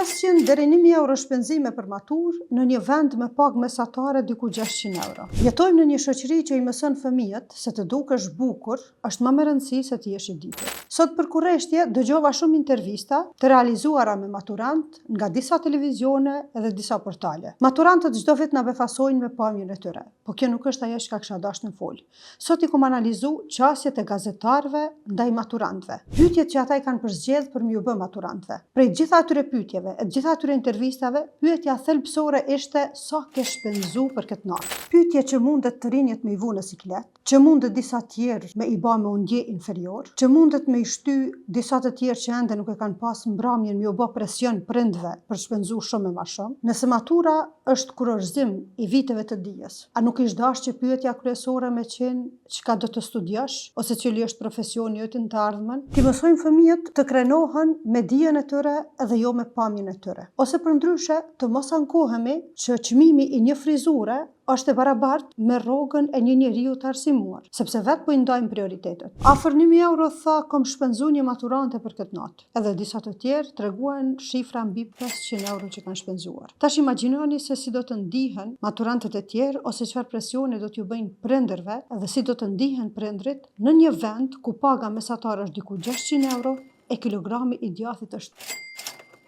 500 deri 1000 euro shpenzime për maturë në një vend me pagë mesatare diku 600 euro. Jetojmë në një shoqëri që i mëson fëmijët se të dukesh bukur është më e rëndësishme se të jesh i ditur. Sot për kurreshtje dëgjova shumë intervista të realizuara me maturant nga disa televizione edhe disa portale. Maturantët çdo vit na befasojnë me pamjen e tyre, po kjo nuk është ajo që kisha dashur të fol. Sot i kom analizu qasjet e gazetarëve ndaj maturantëve. Pyetjet që ata i kanë përzgjedh për m'ju bë maturantëve. Prej gjitha atyre pyetjeve, e gjitha atyre intervistave, pyetja thelbësore ishte sa ke shpenzu për këtë natë. Pyetje që mundet të rinjët me i vu në siklet, që mundet disa tjerë me i ba me u ndje inferior, që mundet me i shty disa të tjerë që ende nuk e kanë pas mbrëmjen me u bë presion prindve për shpenzu shumë e ma shumë. Nëse matura është kurorëzim i viteve të dijes, a nuk ish dash që pyetja kryesore me qenë çka do të studiosh ose cili është profesioni yt në të ardhmen? Ti mësojmë fëmijët të krenohen me dijen e tyre edhe jo me pamjen e tyre. Ose përndryshe të mos ankohemi që çmimi i një frizure është e barabartë me rrogën e një njeriu të arsimuar, sepse vetë po i ndajmë prioritetet. Afër 1000 euro tha kom shpenzu një maturante për këtë natë. Edhe disa të tjerë treguan shifra mbi 500 euro që kanë shpenzuar. Tash imagjinoni se si do të ndihen maturantët e tjerë ose çfarë presioni do t'ju bëjnë prindërve edhe si do të ndihen prindrit në një vend ku paga mesatare është diku 600 euro e kilogrami i djathit është.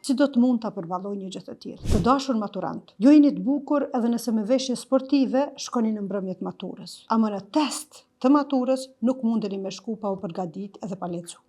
Si do të mund ta përballoj një gjë të tillë? Të dashur maturant, ju jeni të bukur edhe nëse me veshje sportive shkoni në mbrëmjet maturës. Ama në test të maturës nuk mundeni me shku pa u përgatit edhe pa lecu.